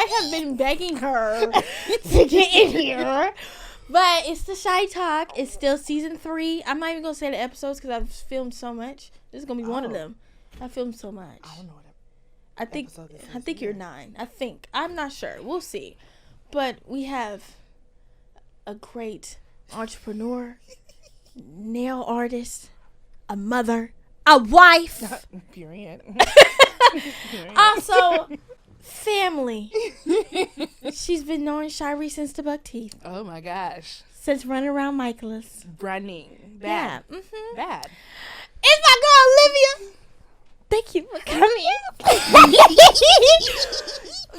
I have been begging her to get in here. But it's the Shai Talk. It's still season 3. I'm not even going to say the episodes because I've filmed so much. This is going to be one of them. I filmed so much. I don't know what I think you're 9. I think. I'm not sure. We'll see. But we have a great entrepreneur, nail artist, a mother, a wife. Period. Also, family. She's been knowing Shiree since the buck teeth. Oh my gosh. Since running around Michaelis. Running. Bad. Yeah. Mm-hmm. Bad. It's my girl, Alivia. Thank you for coming.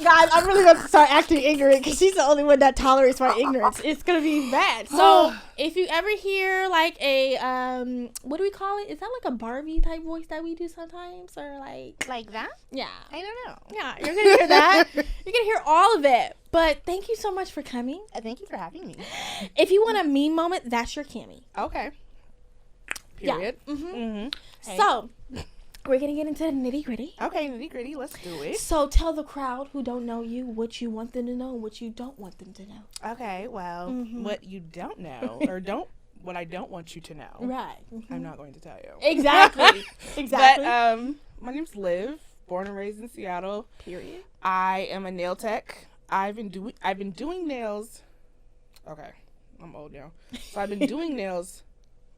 Guys, I'm really going to start acting ignorant because she's the only one that tolerates my ignorance. It's going to be bad. So, if you ever hear like a, what do we call it? Is that like a Barbie type voice that we do sometimes? Or Like that? Yeah. I don't know. Yeah, you're going to hear that. You're going to hear all of it. But thank you so much for coming. Thank you for having me. If you want a meme moment, that's your Cammy. Okay. Period. Yeah. Mm-hmm. Mm-hmm. Hey. So, we're going to get into the nitty gritty. Okay, nitty gritty. Let's do it. So tell the crowd who don't know you what you want them to know and what you don't want them to know. Okay, well, what you don't know or what I don't want you to know. Right. Mm-hmm. I'm not going to tell you. Exactly. Exactly. But my name's Liv, born and raised in Seattle. Period. I am a nail tech. I've been doing nails. Okay, I'm old now. So I've been doing nails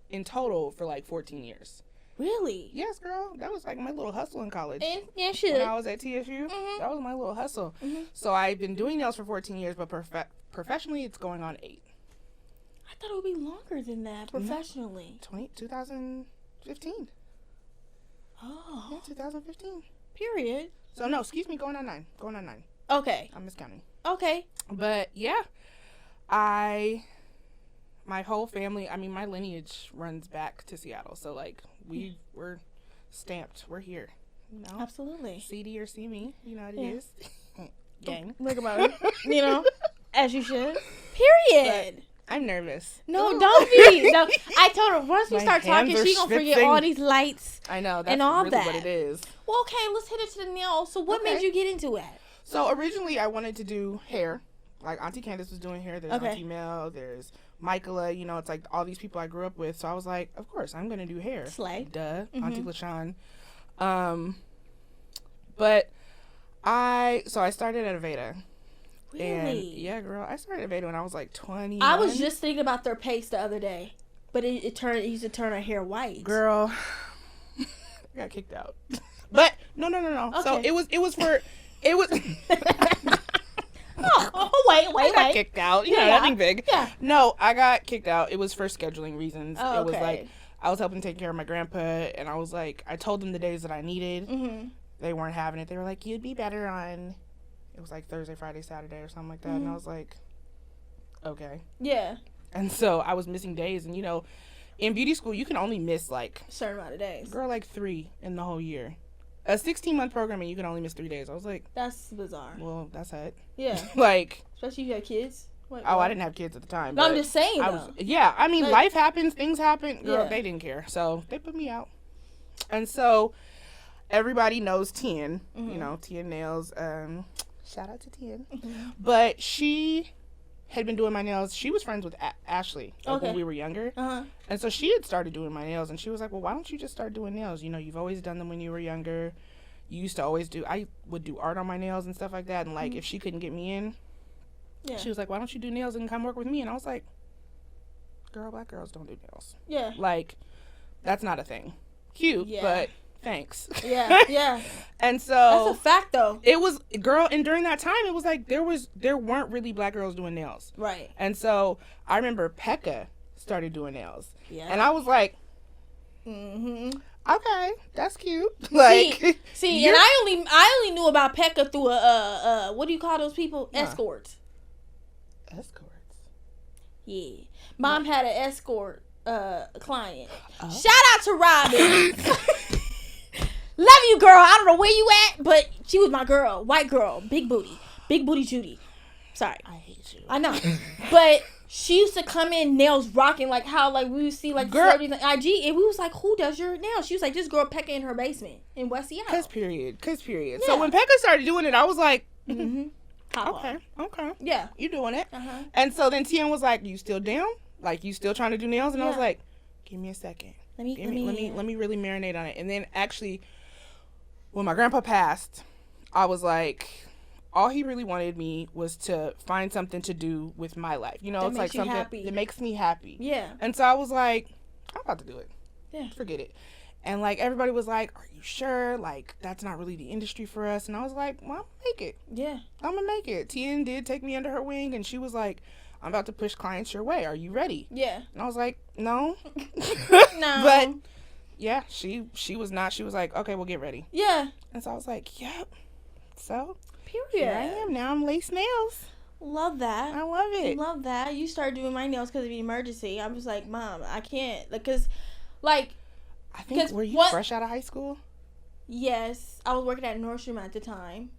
in total for like 14 years. Really? Yes, girl. That was like my little hustle in college. Yeah, sure. When I was at TSU, that was my little hustle. Mm-hmm. So I've been doing nails for 14 years, but professionally, it's going on 8. I thought it would be longer than that professionally. 2015. Oh. Yeah, 2015. Period. So no, excuse me, going on 9. Okay. I'm miscounting. Okay. But yeah, my whole family, I mean, my lineage runs back to Seattle. So like we're stamped. We're here. You know? Absolutely. See D or see me. You know what it is. Gang. Look about it. You know, as you should. Period. But I'm nervous. No, don't be. No, I told her once we My start talking, hands are she's gonna forget schwitzing. all these lights. I know. That's and all really that. what it is. Well, okay, let's hit it to the nail. So what made you get into it? So originally I wanted to do hair. Like Auntie Candace was doing hair. There's Auntie Mel. There's Michaela. You know, it's like all these people I grew up with. So I was like, of course, I'm going to do hair. Slay. Duh. Auntie LaShawn. But I started at Aveda. Really? And yeah, girl. I started at Aveda when I was like 20. I was just thinking about their paste the other day. But it used to turn her hair white. Girl. I got kicked out. But no. Okay. So it was for... It was... wait. I got kicked out. You know, nothing big. Yeah. No, I got kicked out. It was for scheduling reasons. Oh, it was like, I was helping take care of my grandpa, and I was like, I told them the days that I needed. Mm-hmm. They weren't having it. They were like, you'd be better on... It was like Thursday, Friday, Saturday, or something like that. And I was like, okay. Yeah. And so I was missing days. And, you know, in beauty school, you can only miss like... a certain amount of days. Girl, like 3 in the whole year. A 16-month program and you can only miss 3 days. I was like... That's bizarre. Well, that's it. Yeah. Like... Especially if you have kids. Wait, I didn't have kids at the time. No, I'm just saying, I mean, like, life happens. Things happen. Girl, they didn't care. So, they put me out. And so, everybody knows Tien. Mm-hmm. You know, Tien Nails. Shout out to Tien. Mm-hmm. But she had been doing my nails. She was friends with Ashley when we were younger. Uh-huh. And so, she had started doing my nails. And she was like, well, why don't you just start doing nails? You know, you've always done them when you were younger. You used to always do... I would do art on my nails and stuff like that. And, like, if she couldn't get me in... Yeah. She was like, why don't you do nails and come work with me? And I was like, girl, black girls don't do nails. Yeah. Like, that's not a thing. Cute, but thanks. Yeah. And so... That's a fact, though. It was, girl, and during that time, it was like, there weren't really black girls doing nails. Right. And so, I remember Pekka started doing nails. Yeah. And I was like, okay, that's cute. Like, see, and I only knew about Pekka through a what do you call those people? Escorts. Escorts. Yeah, Mom had an escort client. Shout out to Robin. Love you, girl. I don't know where you at, but she was my girl, white girl, big booty Judy. Sorry, I hate you. I know, but she used to come in nails rocking, like how like we would see like celebrities on IG, and we was like, who does your nails? She was like, this girl Pekka in her basement in West Seattle. Cause period. Yeah. So when Pekka started doing it, I was like, hop on. Okay. Yeah. You doing it. And so then Tien was like, you still down? Like, you still trying to do nails? And I was like, give me a second. Let me really marinate on it. And then actually, when my grandpa passed, I was like, all he really wanted me was to find something to do with my life. You know, it's like something that makes me happy. Yeah. And so I was like, I'm about to do it. Yeah. Forget it. And like everybody was like, are you sure? Like, that's not really the industry for us. And I was like, well, I'm gonna make it. Yeah. I'm gonna make it. Tien did take me under her wing, and she was like, I'm about to push clients your way. Are you ready? Yeah. And I was like, no. No. But yeah, she was not. She was like, okay, we'll get ready. Yeah. And so I was like, yep. So here I am. Now I'm lace nails. Love that. I love it. Love that. You started doing my nails because of the emergency. I was like, Mom, I can't. Because, like, I think, were you fresh out of high school? Yes. I was working at Nordstrom at the time.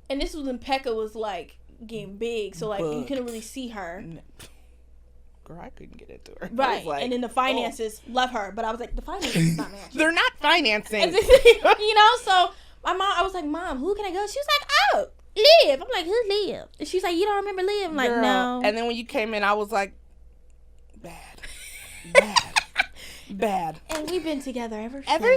And this was when Pekka was, like, getting big. So, like, you couldn't really see her. Girl, I couldn't get into her. Right. Like, and then the finances left her. But I was like, the finances is not matching. They're not financing. You know? So, I was like, Mom, who can I go? She was like, oh, Liv. I'm like, who's Liv? And she's like, you don't remember Liv? I'm like, girl, no. And then when you came in, I was like, bad. Bad. And we've been together ever since. Ever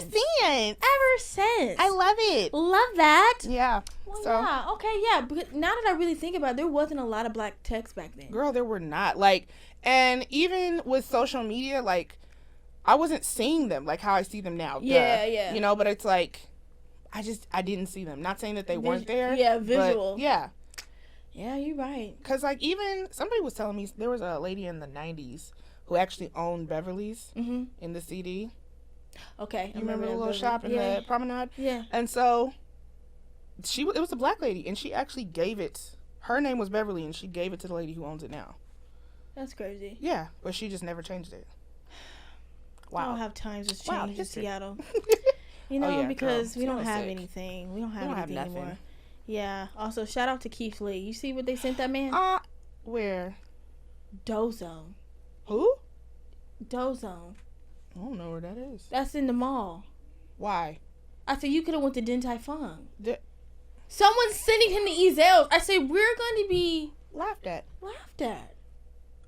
since. I love it. Love that. Yeah. Well, so, yeah. Okay, yeah. But now that I really think about it, there wasn't a lot of black techs back then. Girl, there were not. Like, and even with social media, like, I wasn't seeing them like how I see them now. Yeah, yeah. You know, but it's like, I didn't see them. Not saying that they weren't there. Yeah, visual. Yeah. Yeah, you're right. Because, like, even somebody was telling me there was a lady in the 90s who actually owned Beverly's in the CD. Okay. You remember the little shop in the promenade? Yeah. And so, it was a black lady, and she actually gave it, her name was Beverly, and she gave it to the lady who owns it now. That's crazy. Yeah, but she just never changed it. Wow. I don't have times to change in Seattle. You know, because we don't have anything. We don't have anything anymore. Yeah. Also, shout out to Keith Lee. You see what they sent that man? Where? Dozone. Who? Dozone. I don't know where that is. That's in the mall. Why? I said you could have went to Din Tai Fung. Someone's sending him the Ezels. I said we're going to be laughed at.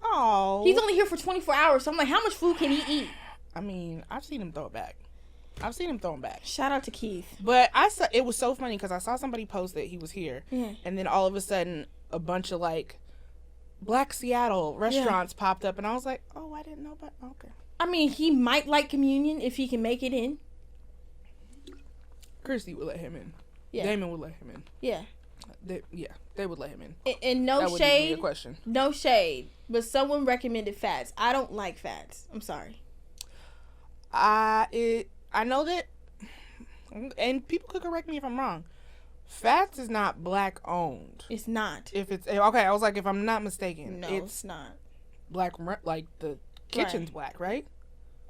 Oh. He's only here for 24 hours. So I'm like, how much food can he eat? I mean, I've seen him throw it back. Shout out to Keith. But it was so funny because I saw somebody post that he was here. Yeah. And then all of a sudden, a bunch of, like, Black Seattle restaurants popped up. And I was like, oh, I didn't know about... Okay. I mean, he might like communion if he can make it in. Christy would let him in. Yeah. Damon would let him in. Yeah. They would let him in. And no that shade. That would be a question. No shade. But someone recommended Fats. I don't like Fats. I'm sorry. I know that, and people could correct me if I'm wrong, Fats is not black owned. It's not. If it's okay, I was like, if I'm not mistaken, no, it's not black. Like the kitchen's black, right?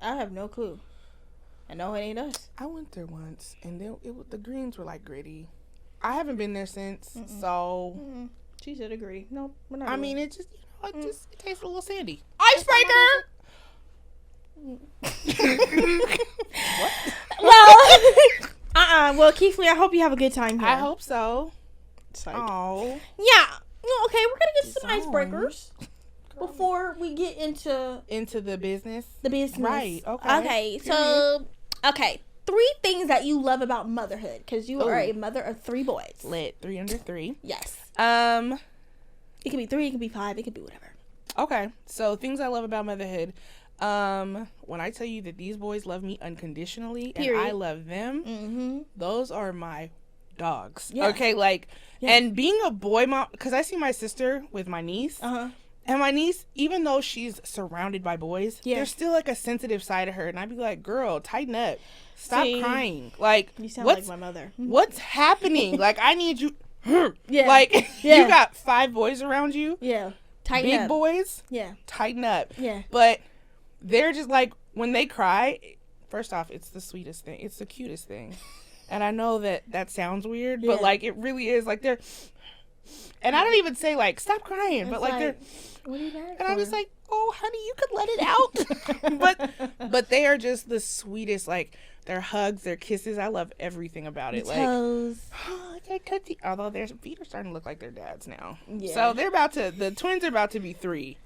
I have no clue. I know it ain't us. I went there once, and the greens were like gritty. I haven't been there since, so. She said agree. Nope, we're not. I mean, it just it tastes a little sandy. Icebreaker. What? Well, well, Keith Lee, I hope you have a good time here. I hope so. Oh. Yeah. Okay, we're gonna get some icebreakers before we get into the business. The business, right? Okay. Okay. So, 3 things that you love about motherhood, because you are a mother of 3 boys. Lit. 3 under 3. Yes. It could be 3. It could be 5. It could be whatever. Okay. So things I love about motherhood. When I tell you that these boys love me unconditionally and I love them, those are my dogs. Yeah. Okay, and being a boy mom, because I see my sister with my niece, and my niece, even though she's surrounded by boys, there's still like a sensitive side of her, and I'd be like, girl, tighten up, stop crying. Like, you sound like my mother. What's happening? Like, I need you. You got 5 boys around you. Yeah, tighten big up. Boys. Yeah, tighten up. Yeah, but they're just like, when they cry, first off, it's the sweetest thing. It's the cutest thing. And I know that sounds weird, but like, it really is. Like, they're, and I don't even say like, stop crying, it's but like they're, what are you mad and I'm just like, oh, honey, you could let it out. but they are just the sweetest, like, their hugs, their kisses. I love everything about it. Toes. Like, Although their feet are starting to look like their dad's now. Yeah. So the twins are about to be 3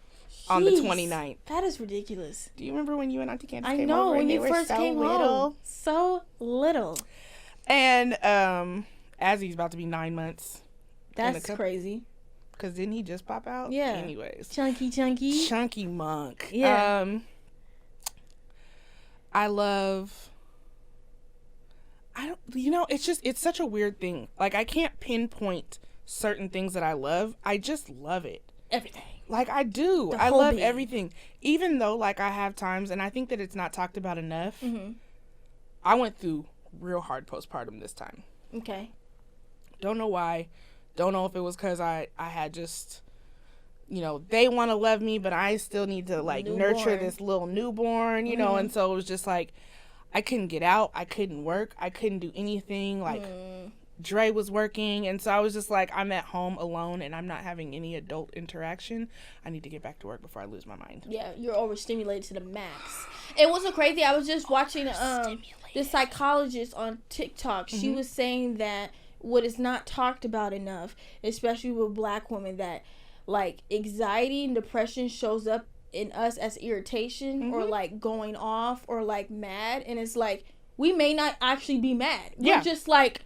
on the 29th. That is ridiculous. Do you remember when you and Auntie Candace I came know, over? when and you they were first so came little? home. So little. And Azzy's about to be 9 months. That's crazy. Because didn't he just pop out? Yeah. Anyways. Chunky monk. Yeah. It's such a weird thing. Like, I can't pinpoint certain things that I love. I just love it. Everything. Like, I do. I love everything. Even though, like, I have times, and I think that it's not talked about enough. Mm-hmm. I went through real hard postpartum this time. Okay. Don't know why. Don't know if it was because I had just, they want to love me, but I still need to, like, nurture this little newborn, you know, and so it was just, like, I couldn't get out. I couldn't work. I couldn't do anything. Like, Dre was working, and so I was just like, I'm at home alone, and I'm not having any adult interaction. I need to get back to work before I lose my mind. Yeah, you're overstimulated to the max. It was so crazy. I was just watching this psychologist on TikTok. She was saying that what is not talked about enough, especially with Black women, that like anxiety and depression shows up in us as irritation or like going off or like mad, and it's like we may not actually be mad. We're just like,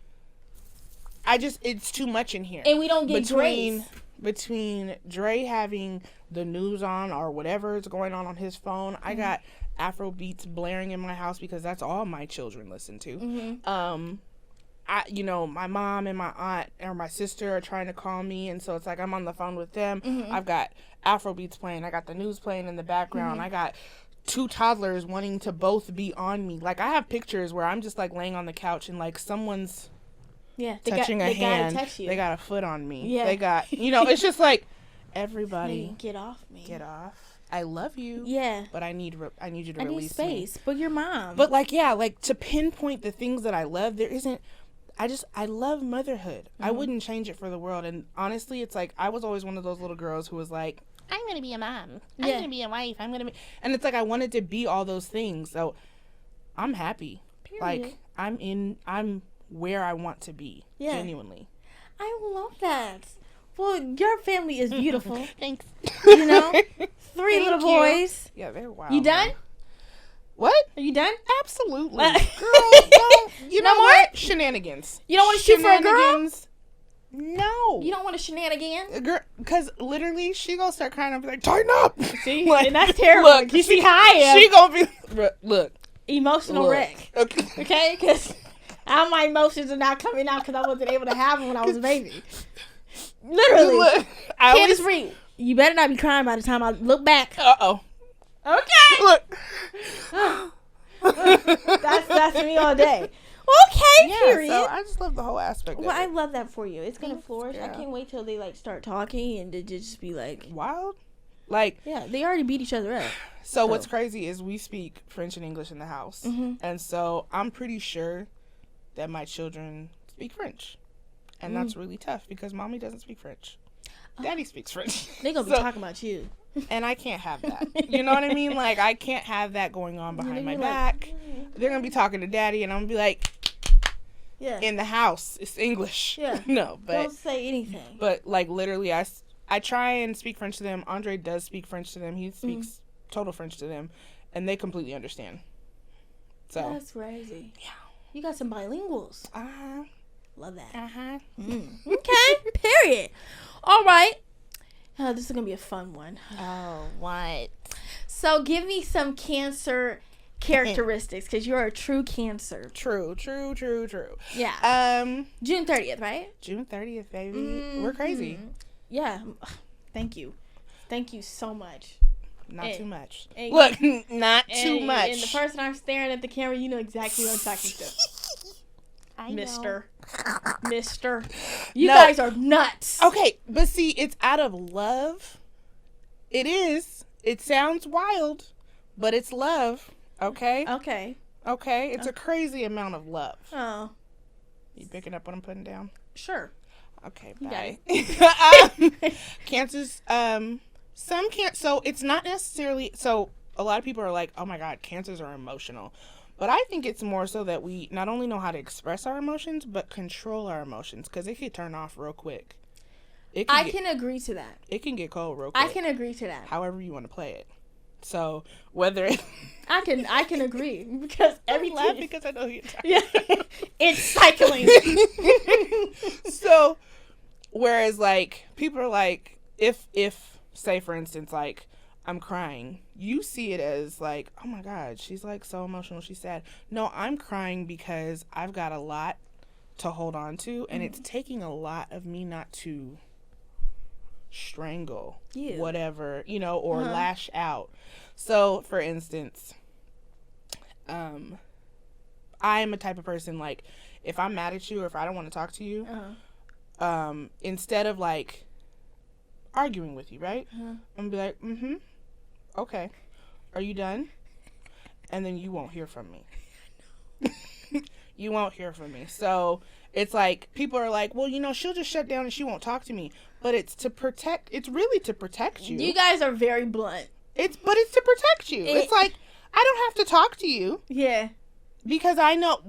it's too much in here, and we don't get grace. Between Dre having the news on or whatever is going on his phone, I got Afro beats blaring in my house because that's all my children listen to. My mom and my aunt or my sister are trying to call me, and so it's like I'm on the phone with them. I've got Afro beats playing. I got the news playing in the background. I got 2 toddlers wanting to both be on me. Like, I have pictures where I'm just like laying on the couch and like someone's touching a hand. They got a foot on me. Yeah. They got, it's just like, everybody get off me. Get off. I love you. Yeah. But I need you to release need space. me. But your mom. But like, to pinpoint the things that I love, there isn't. I love motherhood. I wouldn't change it for the world. And honestly, it's like, I was always one of those little girls who was like, I'm going to be a mom. I'm going to be a wife. And it's like, I wanted to be all those things. So I'm happy. Period. Like, I'm where I want to be. Yeah. Genuinely. I love that. Well, your family is beautiful. Thanks. 3 little boys. Yeah, they're wild. You done? What? Are you done? Absolutely. Girl, don't. You know what? Shenanigans. You don't want to shoot for a girl? No. You don't want a shenanigan? Girl, because literally, she gonna start crying and be like, tighten up. See? Like, and that's terrible. Look, you see how I am. She gonna be, look. Emotional wreck. Okay? Because all my emotions are not coming out because I wasn't able to have them when I was a baby. Literally. Look, Candace Reed, you better not be crying by the time I look back. Uh-oh. Okay. Look. That's me all day. Okay, period. So I just love the whole aspect of it. I love that for you. It's gonna flourish. Yeah. I can't wait till they like start talking and to just be like wild. Like, yeah, they already beat each other up. So what's crazy is we speak French and English in the house, and so I'm pretty sure that my children speak French, and that's really tough because mommy doesn't speak French. Daddy speaks French. They gonna be talking about you. And I can't have that. You know what I mean? Like, I can't have that going on behind my back. They're going to be talking to daddy, and I'm going to be like, in the house, it's English. Yeah. No, but. Don't say anything. But, like, literally, I try and speak French to them. Andre does speak French to them. He speaks total French to them, and they completely understand. So. That's crazy. Yeah. You got some bilinguals. Uh-huh. Love that. Uh-huh. Okay, period. All right. This is going to be a fun one. Oh, what? So, give me some Cancer characteristics, because you're a true Cancer. True. Yeah. June 30th, right? June 30th, baby. We're crazy. Yeah. Thank you. Thank you so much. Not too much. Look, not too much. And the person I'm staring at the camera, you know exactly what I'm talking to. Mister. You guys are nuts. Okay, but see, it's out of love. It is. It sounds wild, but it's love. Okay? Okay. It's a crazy amount of love. Oh. You picking up what I'm putting down? Sure. Okay, bye. Cancers, some can't, so it's not necessarily, so a lot of people are like, oh my God, cancers are emotional. But I think it's more so that we not only know how to express our emotions, but control our emotions, because it can turn off real quick. I can agree to that. It can get cold real quick. I can agree to that. However you want to play it. So whether I can agree, because everything. I'm laughing because I know you're tired. Yeah, it's cycling. So whereas like people are like, if say for instance like I'm crying, you see it as like, oh my God, she's like so emotional, she's sad. No, I'm crying because I've got a lot to hold on to, and it's taking a lot of me not to strangle whatever, you know, or lash out. So for instance, I am a type of person, like if I'm mad at you or if I don't want to talk to you, instead of like arguing with you, right, I'm gonna be like, okay, are you done? And then you won't hear from me. You won't hear from me. So it's like people are like, well, you know, she'll just shut down and she won't talk to me. But it's really to protect you. You guys are very blunt. It's to protect you. It's like, I don't have to talk to you. Yeah. Because I know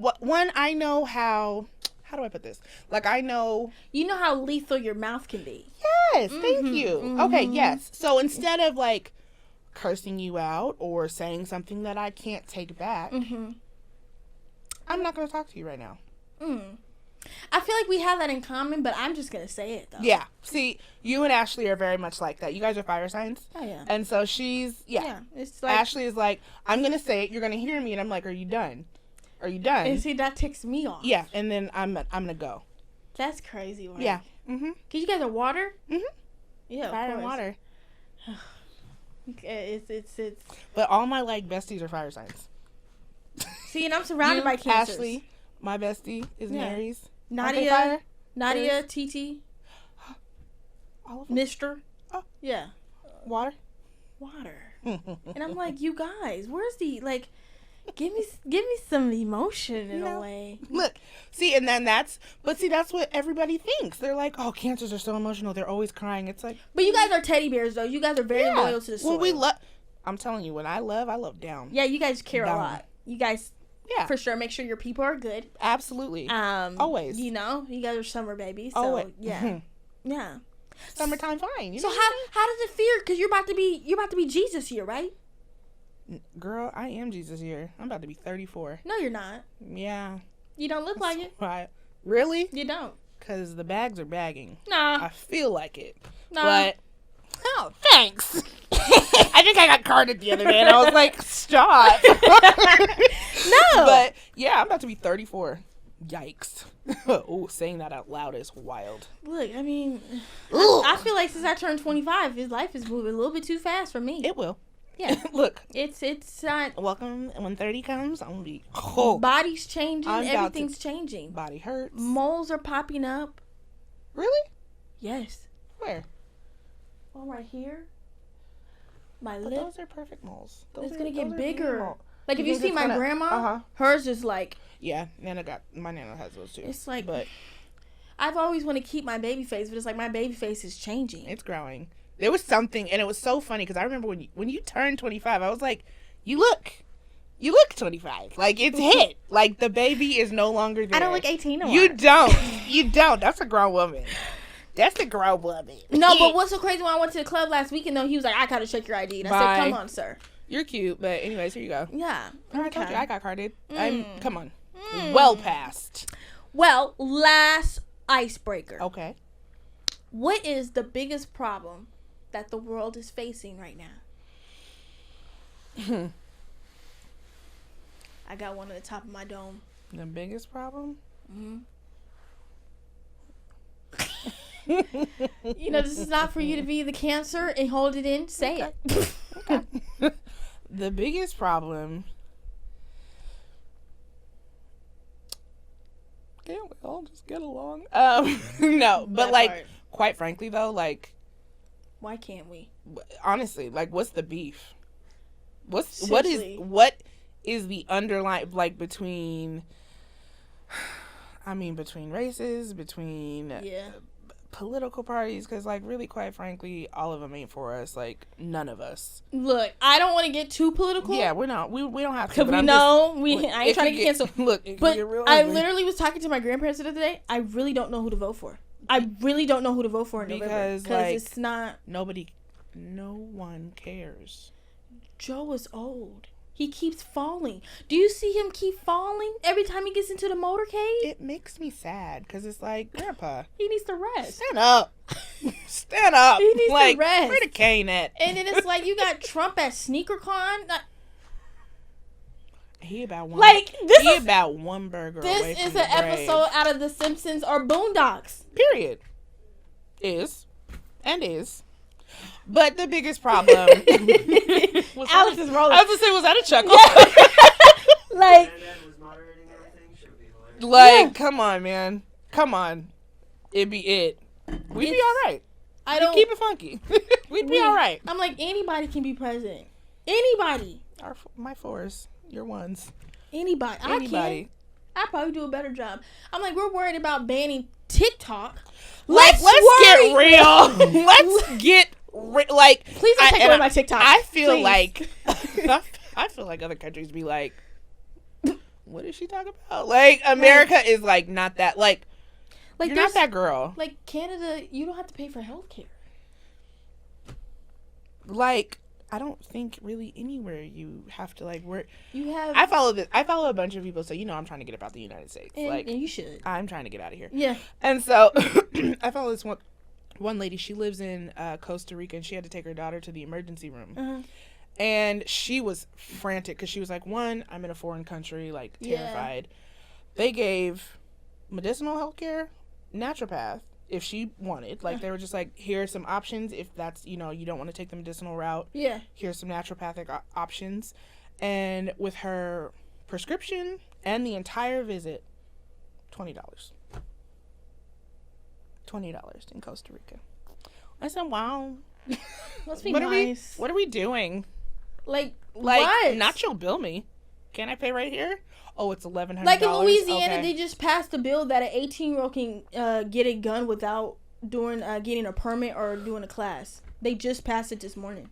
I know how do I put this? Like, I know. You know how lethal your mouth can be. Yes. Thank you. Okay. Yes. So instead of like cursing you out or saying something that I can't take back, I'm not going to talk to you right now. I feel like we have that in common, but I'm just going to say it, though. Yeah. See, you and Ashley are very much like that. You guys are fire signs. Oh, yeah. And so she's, it's like, Ashley is like, I'm going to say it, you're going to hear me, and I'm like, are you done? Are you done? And see, that ticks me off. Yeah, and then I'm going to go. That's crazy. Right? Yeah. Cause you guys are water? Yeah, fire and water. It's. But all my, like, besties are fire signs. See, and I'm surrounded by cancers. Ashley, my bestie, is Mary's. Nadia, TT, all of them. Mr. Oh. Yeah. Water. And I'm like, you guys, where's the, like, give me some emotion in a way. Look, see, and then that's what everybody thinks. They're like, oh, cancers are so emotional. They're always crying. It's like. But you guys are teddy bears, though. You guys are very loyal to the soil. Well, we love. I'm telling you, when I love down. Yeah, you guys care down. a lot. You guys. Yeah. For sure. Make sure your people are good. Absolutely. Always. You know, you guys are summer babies. So, always. Yeah. Yeah. Summertime fine. You know how does it feel? Because you're about to be Jesus here, right? Girl, I am Jesus here. I'm about to be 34. No, you're not. Yeah. You don't look like it. Right. Really? You don't. Because the bags are bagging. Nah. I feel like it. Nah. But, oh, thanks. I think I got carded the other day and I was like, stop. No. But, yeah, I'm about to be 34. Yikes. Oh, saying that out loud is wild. Look, I mean, I feel like since I turned 25, his life is moving a little bit too fast for me. It will. Yeah. Look. It's not. Welcome. When 30 comes, I'm going to be. Body's changing. Everything's changing. Body hurts. Moles are popping up. Really? Yes. Where? Well, right here. My but lip. Those are perfect moles. It's going to get bigger. Like, if you see my gonna, grandma, hers is like. Yeah, my Nana has those too. It's like. But I've always wanted to keep my baby face, but it's like my baby face is changing. It's growing. There was something, and it was so funny because I remember when you turned 25, I was like, you look 25. Like, it's hit. Like, the baby is no longer there. I don't look 18 anymore. You don't. That's a grown woman. That's a grown woman. No, but what's so crazy, when I went to the club last weekend, though, he was like, I gotta check your ID. And I said, come on, sir. You're cute, but anyways, here you go. Yeah. Okay. I told you I got carded. Come on. Well past. Well, last icebreaker. Okay. What is the biggest problem that the world is facing right now? I got one at the top of my dome. The biggest problem? You know, this is not for you to be the cancer and hold it in. Say it. Okay. The biggest problem. Can't we all just get along? No, but like, part. Quite frankly though, like, why can't we? Honestly, like, what's the beef? What is the underlying, like, between races, between political parties, because, like, really, quite frankly, all of them ain't for us. Like, none of us. Look, I don't want to get too political. Yeah, we're not. We don't have to. Because we know I ain't trying to get canceled. Look, but I literally was talking to my grandparents the other day. I really don't know who to vote for. I really don't know who to vote for in November. Because like, it's not. No one cares. Joe is old. He keeps falling. Do you see him keep falling every time he gets into the motorcade? It makes me sad because it's like, Grandpa, he needs to rest. Stand up. Stand up. He needs to rest. Where the cane at? And then it's like you got Trump at SneakerCon. He about one. Like this he is about one burger. This is an episode out of The Simpsons or Boondocks. Period. Is. But the biggest problem. Alex is rolling. I was gonna say, was that a chuckle? Like, come on, man. Come on. It'd be it. We'd be all right. We'd keep it funky. We'd be all right. I'm like, anybody can be president. Anybody. My fours. Your ones. Anybody. I probably do a better job. I'm like, we're worried about banning TikTok. Let's get real. Let's get like. Please don't take away my TikTok. I feel like other countries be like, what is she talking about? Like America is like not that like you're not that girl. Like Canada, you don't have to pay for healthcare. Like I don't think really anywhere you have to like work. You have. I follow a bunch of people, so I'm trying to get about the United States. And you should. I'm trying to get out of here. Yeah. And so I follow this one lady. She lives in Costa Rica, and she had to take her daughter to the emergency room. Uh-huh. And she was frantic because she was like, one, I'm in a foreign country, like terrified. Yeah. They gave medicinal healthcare, naturopath. If she wanted, like, they were just like, here are some options. If that's, you don't want to take the medicinal route. Yeah. Here's some naturopathic options. And with her prescription and the entire visit, $20. $20 in Costa Rica. I said, wow. Must be nice. What are we doing? Like what? Nacho bill me. Can I pay right here? Oh, it's $1,100. Like in Louisiana, They just passed a bill that an 18-year-old can get a gun without getting a permit or doing a class. They just passed it this morning.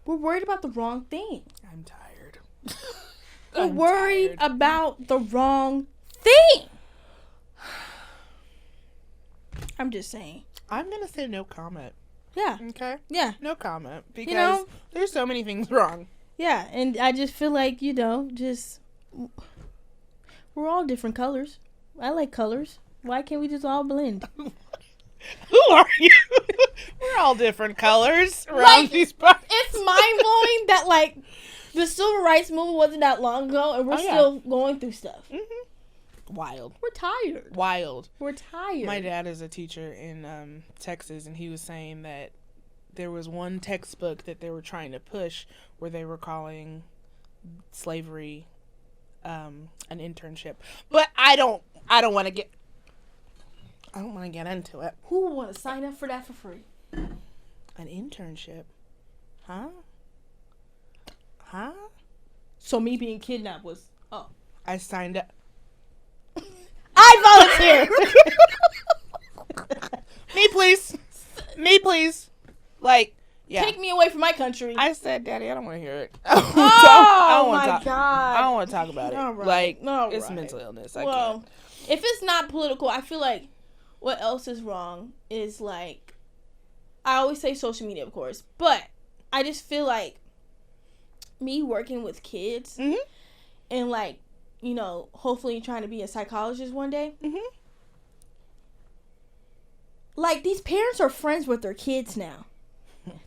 We're worried about the wrong thing. I'm tired. We're worried about the wrong thing. I'm just saying. I'm going to say no comment. Yeah. Okay? Yeah. No comment. Because there's so many things wrong. Yeah, and I just feel like, we're all different colors. I like colors. Why can't we just all blend? Who are you? We're all different colors around these parts. It's mind-blowing that, like, the civil rights movement wasn't that long ago, and we're still going through stuff. Mm-hmm. Wild. We're tired. Wild. We're tired. My dad is a teacher in Texas, and he was saying that there was one textbook that they were trying to push where they were calling slavery an internship. But I don't want to get into it. Who would want to sign up for that for free? An internship? Huh? So me being kidnapped was I signed up. I volunteer. Me please. Like, yeah. Take me away from my country. I said, Daddy, I don't want to hear it. God. I don't want to talk about it. Right. Like, it's mental illness. I can't. If it's not political, I feel like what else is wrong is, like, I always say social media, of course, but I just feel like me working with kids and, like, hopefully trying to be a psychologist one day. Mm-hmm. Like, these parents are friends with their kids now.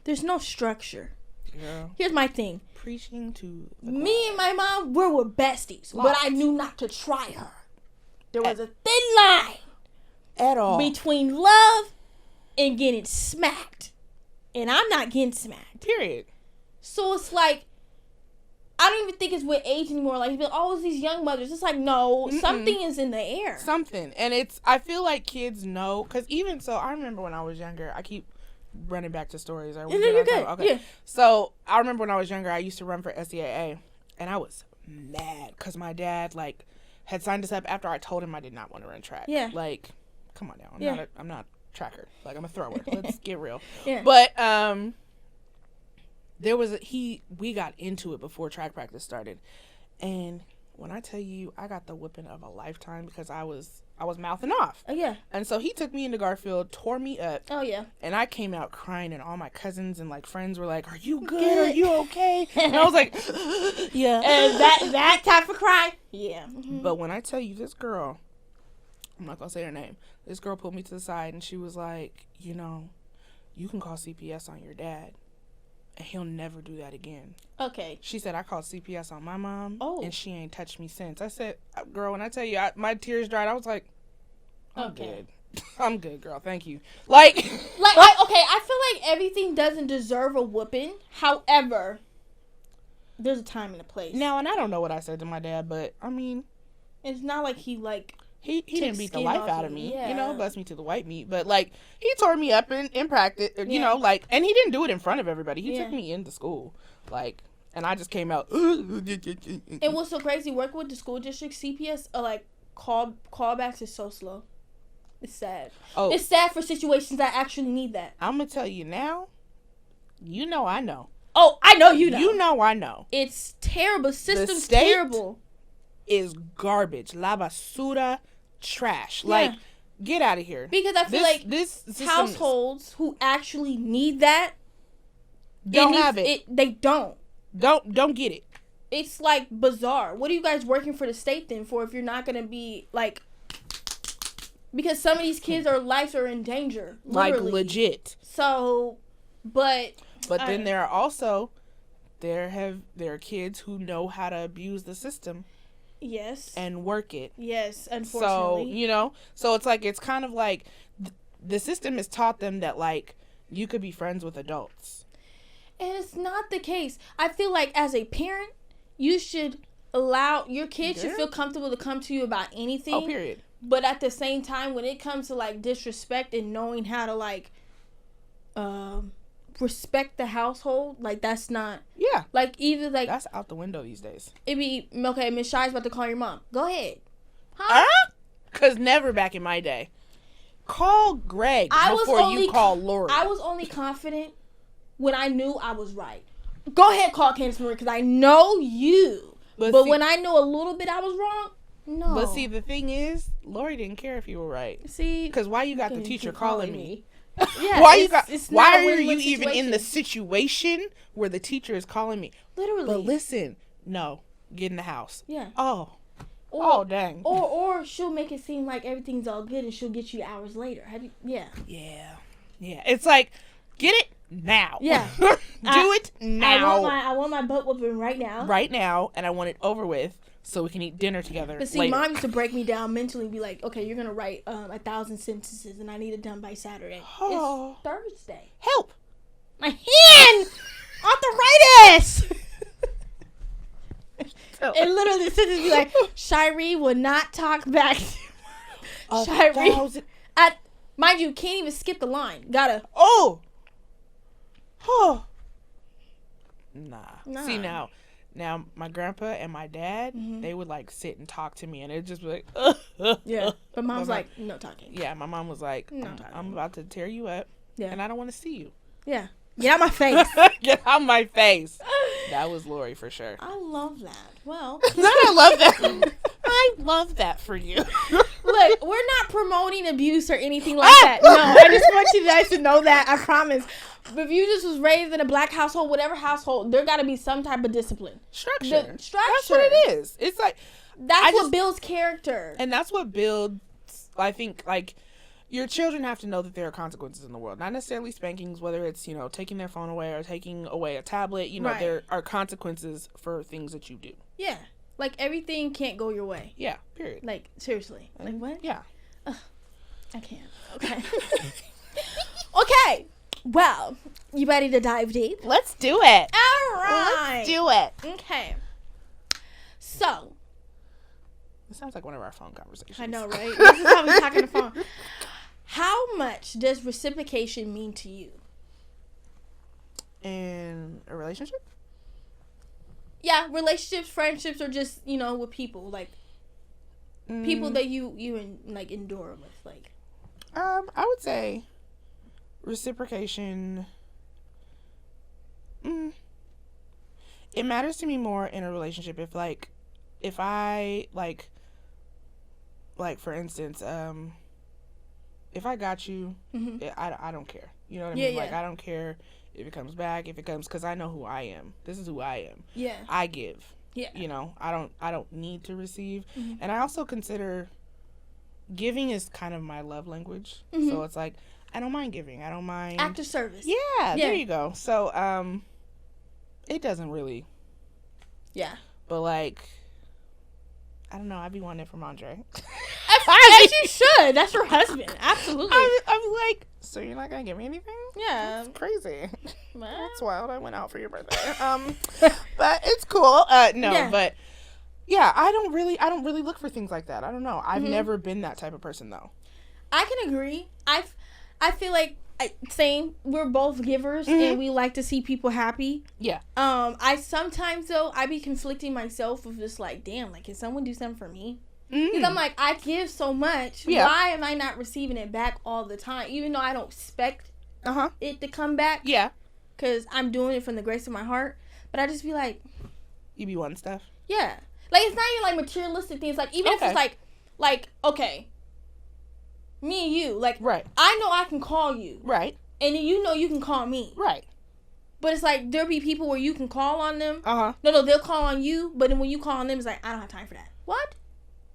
There's no structure. Yeah. Here's my thing. Preaching to me and my mom, we were besties, but I knew not to try her. There was a thin line at all between love and getting smacked, and I'm not getting smacked. Period. So it's like, I don't even think it's with age anymore. Like, it's these young mothers. It's like, no, something is in the air. Something, and I feel like kids know, because even so, I remember when I was younger. I keep running back to stories. You're good. Okay. Yeah. So I remember when I was younger, I used to run for SCAA, and I was mad because my dad had signed us up after I told him I did not want to run track. Yeah. come on now. I'm not a tracker. Like, I'm a thrower. Let's get real. Yeah. But there was we got into it before track practice started, and when I tell you, I got the whipping of a lifetime because I was mouthing off. Oh, yeah. And so he took me into Garfield, tore me up. Oh, yeah. And I came out crying, and all my cousins and, like, friends were like, are you good? Are you okay? And I was like, yeah. And that type of cry? Yeah. Mm-hmm. But when I tell you, this girl, I'm not going to say her name, this girl pulled me to the side, and she was like, you know, you can call CPS on your dad, and he'll never do that again. Okay. She said, I called CPS on my mom, and she ain't touched me since. I said, girl, when I tell you, my tears dried, I was like, I'm good. I'm good, girl. Thank you. I feel like everything doesn't deserve a whooping. However, there's a time and a place. Now, and I don't know what I said to my dad, but, I mean, it's not like he didn't beat the life out of me, yeah. you know, bust me to the white meat. But, like, he tore me up in practice, you know, like, and he didn't do it in front of everybody. He took me into school, like, and I just came out. And what's so crazy, working with the school district, CPS, callbacks is so slow. It's sad. Oh, it's sad for situations that actually need that. I'm going to tell you now, you know I know. Oh, I know you know. You know I know. It's terrible. System's terrible. Is garbage. La basura, trash. Yeah. Like, get out of here. Because I feel like this households who actually need that don't have it. They don't get it. It's like bizarre. What are you guys working for the state then for if you're not gonna be like? Because some of these kids' lives are in danger, literally. Like legit. So, but then there are also there are kids who know how to abuse the system. Yes. And work it. Yes, unfortunately. So, you know, so it's like, it's kind of like the system has taught them that, like, you could be friends with adults. And it's not the case. I feel like as a parent, you should allow your kids should feel comfortable to come to you about anything. Oh, period. But at the same time, when it comes to, like, disrespect and knowing how to, like, respect the household, like, that's not... Yeah. Like, either, like... That's out the window these days. It'd be, okay, Miss Shai's about to call your mom. Go ahead. Huh? Because never back in my day. Call Greg before you call Lori. I was only confident when I knew I was right. Go ahead, call Candace Marie, because I know you. But when I knew a little bit I was wrong... No. But see, the thing is, Lori didn't care if you were right. See, because why you got the teacher calling me? Yeah. Why are you even in the situation where the teacher is calling me? Literally. But listen, no, get in the house. Yeah. Oh, dang. Or she'll make it seem like everything's all good and she'll get you hours later. Yeah. It's like, get it now. Yeah. Do it now. I want my butt whooping right now. Right now, and I want it over with. So we can eat dinner together. But see, later. Mom used to break me down mentally and be like, okay, you're going to write 1,000 sentences and I need it done by Saturday. It's Thursday. Help. My hand! Arthritis! And literally the sentence be like, Shiree will not talk back to Shiree. Mind you, can't even skip the line. Gotta. Nah. See, now, my grandpa and my dad, they would, like, sit and talk to me, and it'd just be like, Yeah. But Mom's like, no talking. Yeah, my mom was like, I'm about to tear you up, and I don't want to see you. Yeah. Get out my face. Get out my face. That was Lori for sure. I love that. Well. I love that. I love that for you. Look, we're not promoting abuse or anything like that. No, I just want you guys to know that. I promise. But if you just was raised in a black household, whatever household, there got to be some type of discipline. Structure. That's what it is. It's like... That's what builds character. And that's what builds, I think, like... Your children have to know that there are consequences in the world. Not necessarily spankings, whether it's, you know, taking their phone away or taking away a tablet. You know, there are consequences for things that you do. Yeah. Like, everything can't go your way. Yeah, period. Like, seriously. Like, what? Yeah. I can't. Okay. Okay. Well, you ready to dive deep? Let's do it. All right. Let's do it. Okay. So. It sounds like one of our phone conversations. I know, right? This is how we talk on the phone. How much does reciprocation mean to you? In a relationship? Yeah, relationships, friendships, or just, you know, with people. Like, people that you like, endure with. Like, I would say reciprocation. It matters to me more in a relationship if I for instance, if I got you, I don't care. You know what I mean? Like, I don't care if it comes back, because I know who I am. This is who I am. Yeah. I give. Yeah. You know, I don't need to receive. And I also consider giving is kind of my love language. So it's like, I don't mind giving. I don't mind. Act of service. Yeah, there you go. So, it doesn't really. Yeah. But, like, I don't know. I'd be wanting it from Andre. As you should. That's your husband. Absolutely. I'm like, so you're not going to give me anything? Yeah. That's crazy. Well. That's wild. I went out for your birthday. But it's cool. But yeah, I don't really look for things like that. I don't know. I've never been that type of person, though. I can agree. I feel like same. We're both givers, and we like to see people happy. Yeah. I sometimes though I be conflicting myself with just like, damn, like, can someone do something for me? Because I'm like, I give so much. Yeah. Why am I not receiving it back all the time? Even though I don't expect it to come back. Yeah. Because I'm doing it from the grace of my heart. But I just be like, you be wanting stuff. Yeah. Like, it's not even like materialistic things. Like, even if it's like okay, me and you, like, right. I know I can call you. Right. And then you know you can call me. Right. But it's like, there'll be people where you can call on them. No, they'll call on you. But then when you call on them, it's like, I don't have time for that. What?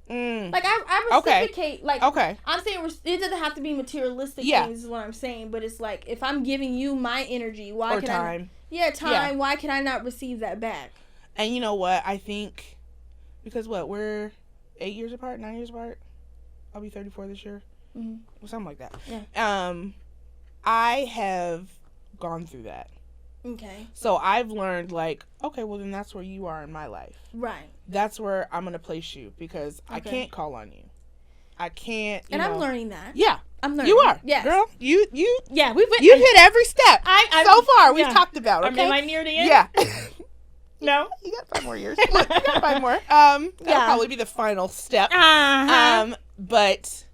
Like, I reciprocate. Like, I'm saying it doesn't have to be materialistic things is what I'm saying. But it's like, if I'm giving you my energy, why can time. time. Why can I not receive that back? And you know what? I think, because we're 8 years apart, 9 years apart. I'll be 34 this year. Or something like that. Yeah. I have gone through that. Okay. So I've learned, like, okay, well, then that's where you are in my life. Right. That's where I'm going to place you, because I can't call on you. I can't, And I'm learning that. Yeah. I'm learning. You are. Yeah. Girl, you you've hit every step so far we've talked about, okay? Am I near the end? Yeah. No? You got 5 more years. Look, you got 5 more. That'll probably be the final step. But,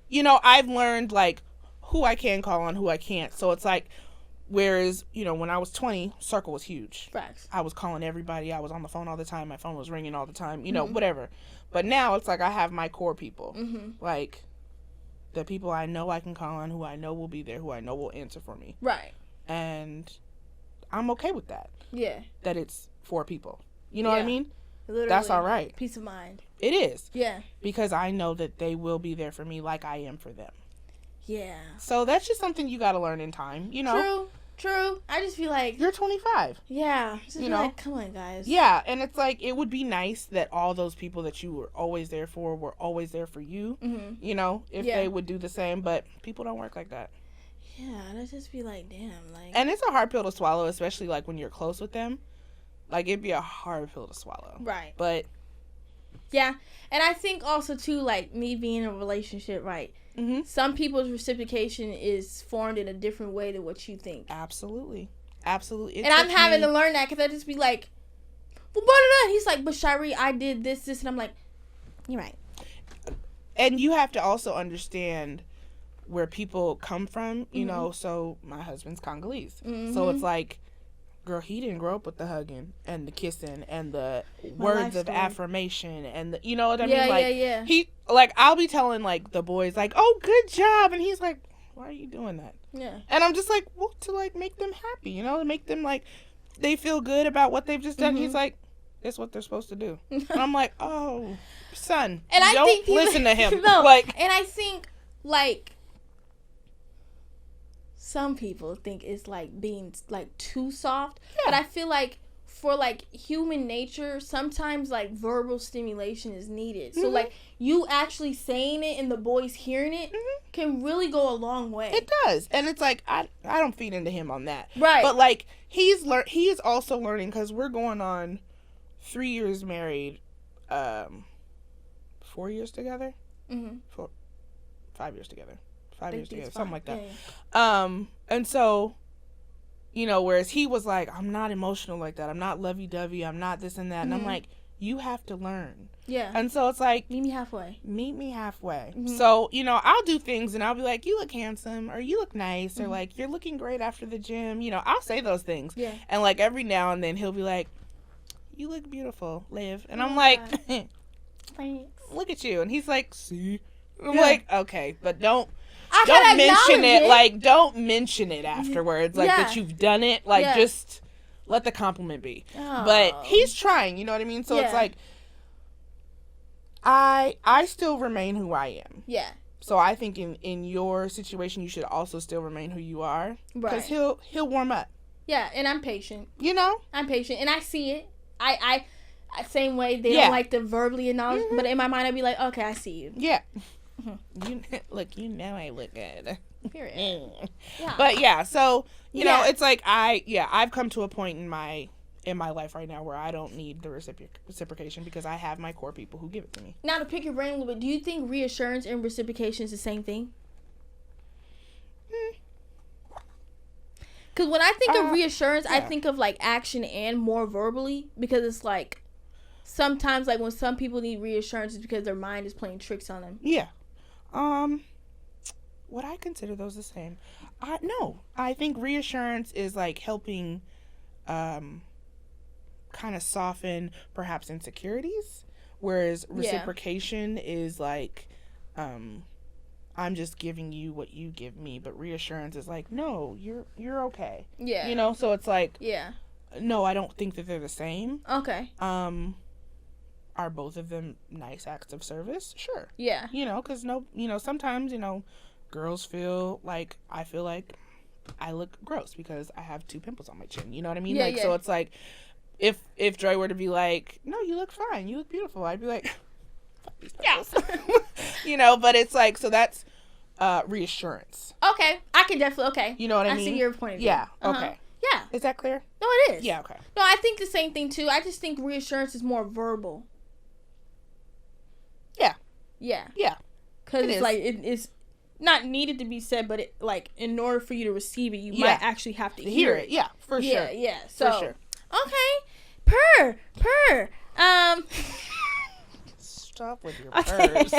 you know, I've learned, like, who I can call on, who I can't. So it's like, whereas, you know, when I was 20, Circle was huge. Facts. I was calling everybody. I was on the phone all the time. My phone was ringing all the time. You know, whatever. But now it's like I have my core people. Like, the people I know I can call on, who I know will be there, who I know will answer for me. Right. And I'm okay with that. Yeah. That it's 4 people. You know what I mean? Literally. That's all right. Peace of mind. It is. Yeah. Because I know that they will be there for me like I am for them. Yeah. So that's just something you got to learn in time, you know? True. I just feel like... You're 25. Yeah. Just you know? Like, come on, guys. Yeah, and it's like, it would be nice that all those people that you were always there for were always there for you, you know, if they would do the same, but people don't work like that. Yeah, I'd just be like, damn, like... And it's a hard pill to swallow, especially, like, when you're close with them. Like, it'd be a hard pill to swallow. Right. But... Yeah, and I think also, too, like, me being in a relationship, right, some people's reciprocation is formed in a different way than what you think. Absolutely. And I'm having to learn that, because I just be like, well, blah. He's like, but Shari, I did this, and I'm like, you're right. And you have to also understand where people come from, you know. So my husband's Congolese. So it's like, girl, he didn't grow up with the hugging and the kissing and the words of affirmation and the, you know what I mean? Like, he, like, I'll be telling, like, the boys, like, oh, good job. And he's like, why are you doing that? Yeah. And I'm just like, well, to, like, make them happy, you know, to make them, like, they feel good about what they've just done. He's like, that's what they're supposed to do. And I'm like, oh, son, and I don't listen to him. No, like, and I think, like, some people think it's like being like too soft, but I feel like for like human nature, sometimes like verbal stimulation is needed. So like you actually saying it and the boys hearing it can really go a long way. It does. And it's like, I don't feed into him on that. Right. But like he is also learning, because we're going on 3 years married, 4 years together, 5 years together. 5 years together, something like that. Yeah. And so, you know, whereas he was like, I'm not emotional like that. I'm not lovey-dovey. I'm not this and that. And I'm like, you have to learn. Yeah. And so it's like, meet me halfway. Mm-hmm. So, you know, I'll do things and I'll be like, you look handsome, or you look nice, or like, you're looking great after the gym. You know, I'll say those things. Yeah. And like every now and then he'll be like, you look beautiful, Liv. And I'm like, thanks. Look at you. And he's like, see? I'm like, okay, but don't I mention it. Like, don't mention it afterwards. Like, that you've done it. Like, just let the compliment be. Oh. But he's trying, you know what I mean? So it's like, I still remain who I am. Yeah. So I think in your situation, you should also still remain who you are. Right. Because he'll warm up. Yeah, and I'm patient. You know? I'm patient, and I see it. I same way they don't like to verbally acknowledge, but in my mind I'd be like, okay, I see you. Yeah. You look, you know I look good. Period. Yeah. But yeah, so you know, it's like I've come to a point in my life right now where I don't need the reciprocation because I have my core people who give it to me. Now to pick your brain a little bit, do you think reassurance and reciprocation is the same thing? Because when I think of reassurance, I think of like action and more verbally, because it's like sometimes like when some people need reassurance, it's because their mind is playing tricks on them. Yeah. Would I consider those the same? No. I think reassurance is like helping kind of soften perhaps insecurities, whereas reciprocation is like I'm just giving you what you give me, but reassurance is like, no, you're okay. Yeah. You know, so it's like, no, I don't think that they're the same. Okay. Are both of them nice acts of service? Sure. Yeah. You know, because sometimes, girls feel like I look gross because I have 2 pimples on my chin. You know what I mean? Yeah, so it's like, if Joy were to be like, no, you look fine, you look beautiful, I'd be like, fuck these pimples. But it's like, so that's reassurance. Okay. I can definitely, You know what I mean? I see your point of view. Yeah. Okay. Yeah. Is that clear? No, it is. Yeah, okay. No, I think the same thing too. I just think reassurance is more verbal. Yeah. Yeah. Yeah. Because it's like, it's not needed to be said, but it, like, in order for you to receive it, you might actually have to hear it. Yeah, for sure. Yeah. So, for sure. Okay. Purr. Stop with your purrs.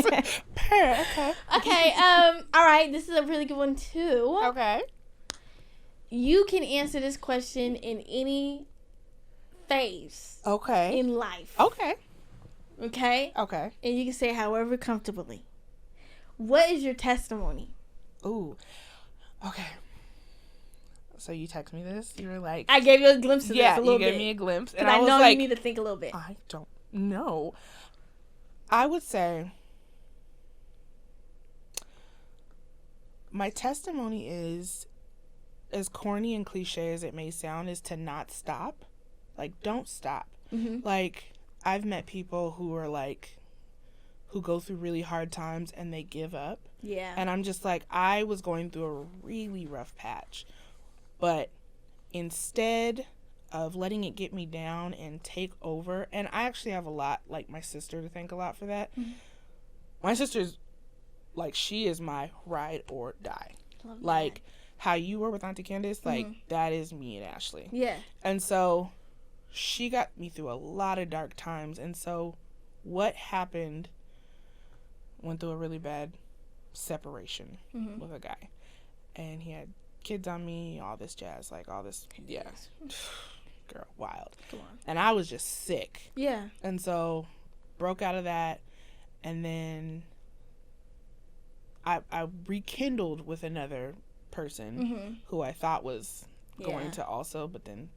Purr, okay. Okay, all right, this is a really good one too. Okay. You can answer this question in any phase. Okay. In life. Okay. Okay? Okay. And you can say however comfortably. What is your testimony? Ooh. Okay. So you text me this? You were like... I gave you a glimpse of this a little bit. Yeah, you gave me a glimpse. And I was know like, you need to think a little bit. I don't know. I would say... My testimony is, as corny and cliche as it may sound, is to not stop. Like, don't stop. Mm-hmm. Like, I've met people who are like... who go through really hard times and they give up. Yeah. And I'm just like, I was going through a really rough patch. But instead of letting it get me down and take over, and I actually have a lot, like my sister to thank a lot for that. Mm-hmm. My sister's, like, she is my ride or die. Love like, that. How you were with Auntie Candace, like, that is me and Ashley. Yeah. And so, she got me through a lot of dark times. And so, what happened... went through a really bad separation with a guy, and he had kids on me, all this jazz, like all this, girl, wild. Come on. And I was just sick. Yeah. And so broke out of that, and then I rekindled with another person who I thought was going to also, but then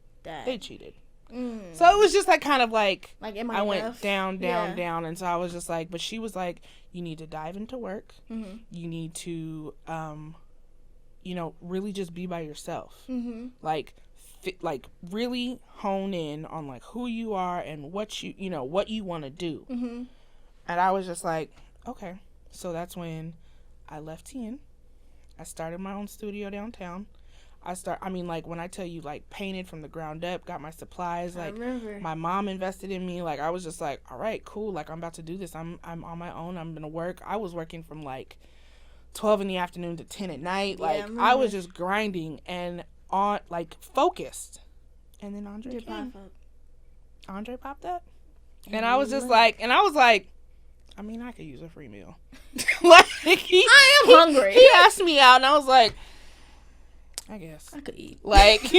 they cheated. So it was just like kind of like I went down, and so I was just like, but she was like, you need to dive into work. You need to, really just be by yourself. Like really hone in on like who you are and what you want to do. And I was just like, okay. So that's when I left TN. I started my own studio downtown. When I tell you, like, painted from the ground up, got my supplies, like, my mom invested in me, like, I was just like, all right, cool, like, I'm about to do this, I'm on my own, I'm gonna work. I was working from, like, 12 in the afternoon to 10 at night, like, I was just grinding and on, like, focused. And then Andre popped up. And I was just like, I mean, I could use a free meal. Like, I am hungry. He asked me out, and I was like, I guess I could eat. Like,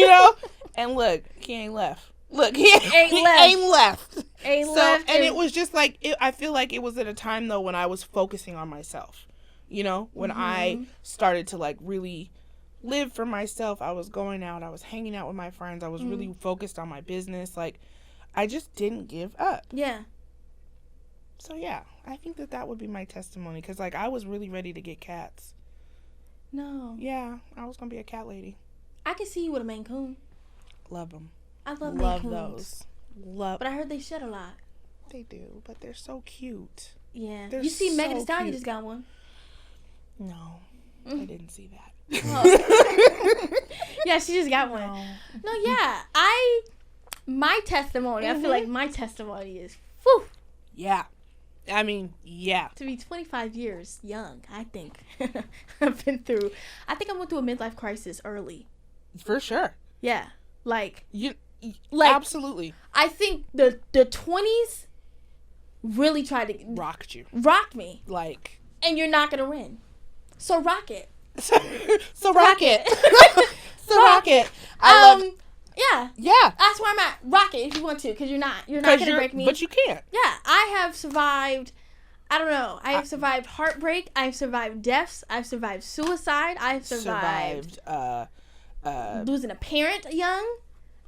and look, he ain't left. Look, he ain't left. Ain't left. And it was just like, I feel like it was at a time, though, when I was focusing on myself. When I started to, like, really live for myself. I was going out. I was hanging out with my friends. I was really focused on my business. Like, I just didn't give up. Yeah. So, yeah, I think that would be my testimony. Because, like, I was really ready to get cats. No. Yeah, I was going to be a cat lady. I can see you with a Maine Coon. Love them. I love Maine Coons. Those. But I heard they shed a lot. They do, but they're so cute. Yeah. They're you see so Megan Thee Stallion cute. just got one. No. I didn't see that. Oh. Yeah, she just got one. No, yeah. My testimony, I feel like my testimony is, whew. Yeah. I mean, yeah. To be 25 years young, I think. I went through a midlife crisis early. For sure. Yeah. Like, absolutely. I think the 20s really tried to rocked me. Like, and you're not gonna win. So rock it. so rock it. So rock it. I love. Yeah. Yeah. That's where I'm at. Rock it if you want to, because you're not gonna break me. But you can't. Yeah, I have survived. I don't know. I have survived heartbreak. I've survived deaths. I've survived suicide. I've survived losing a parent young.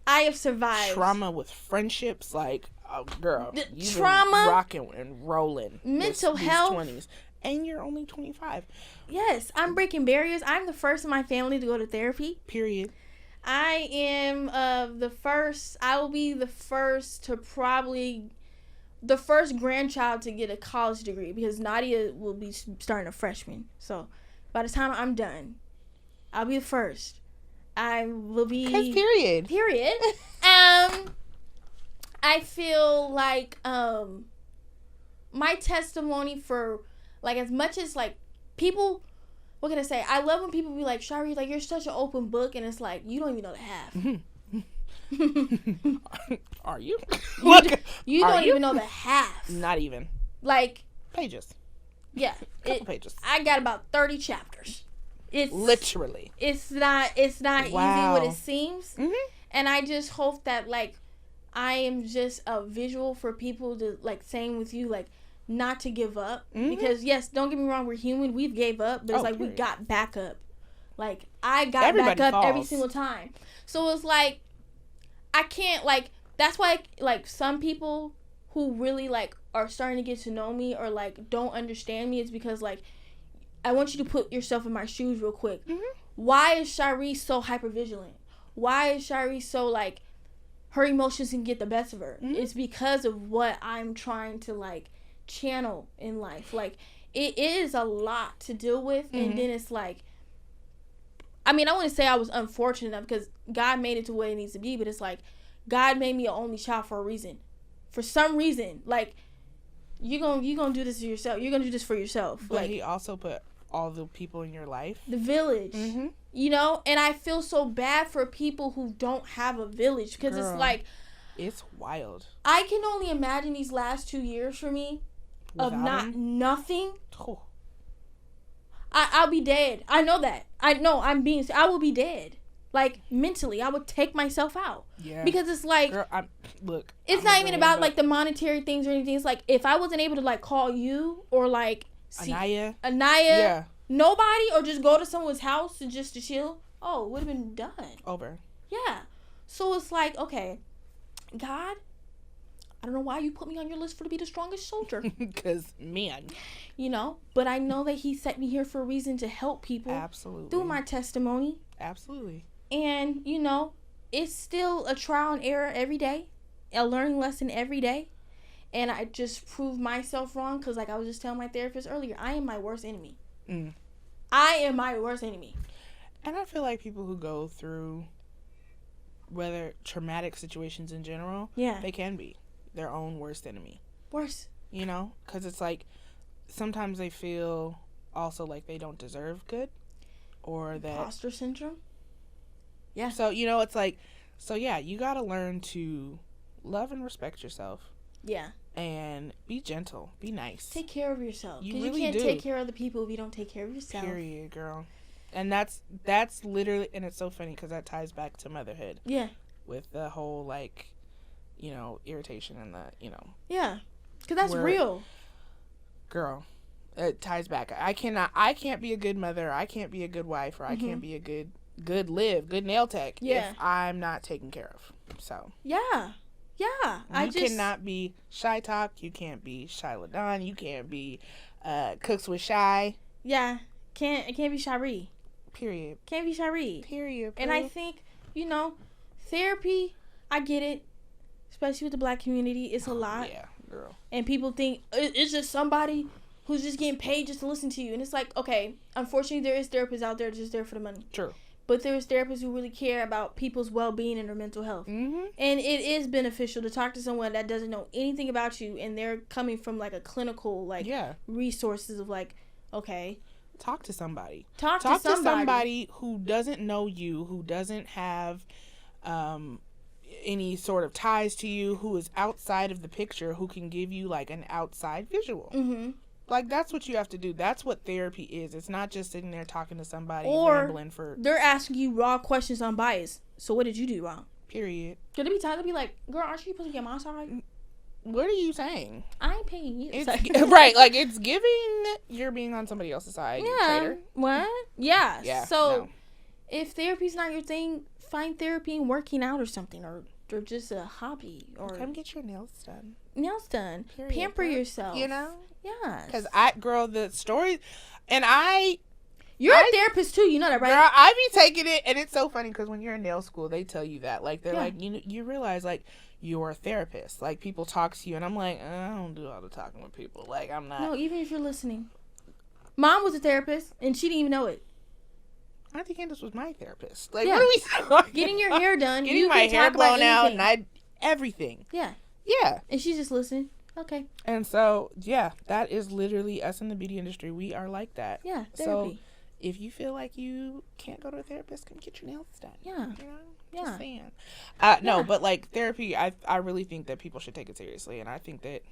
I have survived trauma with friendships. Like, oh, girl, you've trauma, been rocking and rolling. Mental health. 20s, and you're only 25. Yes, I'm breaking barriers. I'm the first in my family to go to therapy. Period. I am the first. I will be the first to the first grandchild to get a college degree, because Nadia will be starting a freshman. So by the time I'm done, I'll be the first. I will be. Because period. I feel like my testimony for, like, as much as, like, people, what can I say? I love when people be like, Shari, like, you're such an open book, and it's like, you don't even know the half. Are you? You don't even know the half. Not even. Like, pages. Yeah. Couple pages. I got about 30 chapters. It's literally. It's not easy what it seems. Mm-hmm. And I just hope that, like, I am just a visual for people to, like, same with you, like, not to give up. Mm-hmm. Because, yes, don't get me wrong, we're human. We've gave up. But it's like, period. We got back up. Like, I got Everybody back up falls. Every single time. So it's like, I can't, like, that's why, like, some people who really, like, are starting to get to know me or, like, don't understand me is because, like, I want you to put yourself in my shoes real quick. Mm-hmm. Why is Shari so hypervigilant? Why is Shari so, like, her emotions can get the best of her? Mm-hmm. It's because of what I'm trying to, like, channel in life. Like, it is a lot to deal with. Mm-hmm. And then it's like, I mean, I wouldn't say I was unfortunate enough because God made it to what it needs to be, but it's like, God made me an only child for a reason. For some reason. Like, you're gonna do this to yourself. You're gonna do this for yourself. But like, he also put all the people in your life. The village. Mm-hmm. You know? And I feel so bad for people who don't have a village. Because it's like, it's wild. I can only imagine these last 2 years for me without of nothing. Oh. I'll be dead. I know that. I will be dead. Like, mentally, I would take myself out. Yeah. Because it's like, girl, it's not even about, like, the monetary things or anything. It's like, if I wasn't able to, like, call you or, like, Anaya, yeah. Nobody, or just go to someone's house to chill, it would have been done. Over. Yeah. So it's like, okay, God, I don't know why you put me on your list to be the strongest soldier. Because, man. You know, but I know that he set me here for a reason to help people. Absolutely. Through my testimony. Absolutely. And, you know, it's still a trial and error every day. A learning lesson every day. And I just proved myself wrong because, like I was just telling my therapist earlier, I am my worst enemy. Mm. I am my worst enemy. And I feel like people who go through, whether traumatic situations in general, they can be their own worst enemy. Worse. You know? Because it's like, sometimes they feel also like they don't deserve good. Or that imposter syndrome. Yeah. So, you know, it's like, so yeah, you got to learn to love and respect yourself. Yeah. and be gentle, be nice, take care of yourself. You Because really you can't do. take care of other people if you don't take care of yourself. Period, girl. And that's literally, and it's so funny because that ties back to motherhood. Yeah. With the whole, like, you know, irritation and the, you know. Yeah. Because that's real. Girl, it ties back. I can't be a good mother. I can't be a good wife, or I can't be a good nail tech if I'm not taken care of. So. Yeah. Yeah. You cannot be Shy Talk. You can't be Shy LaDon. You can't be Cooks with Shai. Yeah. It can't be Shari. Period. Can't be Shari. Period. And I think, you know, therapy, I get it. Especially with the black community, it's a lot. Yeah, girl. And people think it's just somebody who's just getting paid just to listen to you. And it's like, okay, unfortunately, there is therapists out there just there for the money. True. But there's therapists who really care about people's well-being and their mental health. Mm-hmm. And it is beneficial to talk to someone that doesn't know anything about you, and they're coming from, like, a clinical, like, resources of, like, okay. Talk to somebody. Talk to somebody who doesn't know you, who doesn't have any sort of ties to you, who is outside of the picture, who can give you, like, an outside visual. Mm-hmm. Like, that's what you have to do. That's what therapy is. It's not just sitting there talking to somebody or rambling for... they're asking you raw questions on bias. So what did you do wrong? Period. Could there be times to be like, girl, aren't you supposed to get my side? What are you saying? I ain't paying you. Right, like, it's giving you're being on somebody else's side. Yeah. Traitor. What? Yeah. Yeah. So, if therapy's not your thing, find therapy in working out or something, or just a hobby, or come get your nails done. Period. Pamper yourself. You know? Yeah. Because the story, and you're a therapist too, you know that, right? Girl, I be taking it, and it's so funny because when you're in nail school, they tell you that. Like, they're like, you realize, like, you're a therapist. Like, people talk to you, and I'm like, I don't do all the talking with people. Like, I'm not. No, even if you're listening. Mom was a therapist, and she didn't even know it. Auntie Candace was my therapist. Like, what are we talking Getting your hair done. Getting my hair blown out, and everything. Yeah. Yeah. And she's just listening. Okay. And so, yeah, that is literally us in the beauty industry. We are like that. Yeah, therapy. So, if you feel like you can't go to a therapist, come get your nails done. Yeah. You know? Yeah. Just saying. No, but, like, therapy, I really think that people should take it seriously. And I think that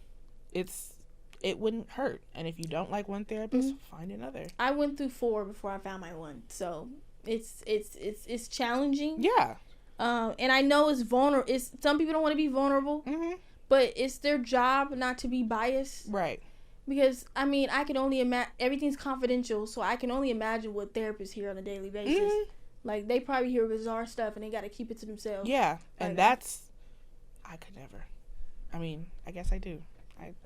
it wouldn't hurt. And if you don't like one therapist, find another. I went through 4 before I found my one. So, it's challenging. Yeah. And I know it's vulnerable. Some people don't want to be vulnerable. Mm-hmm. But it's their job not to be biased. Right. Because, I mean, I can only imagine, everything's confidential, so I can only imagine what therapists hear on a daily basis. Mm-hmm. Like, they probably hear bizarre stuff, and they got to keep it to themselves. Yeah, and that's, I could never. I mean, I guess I do.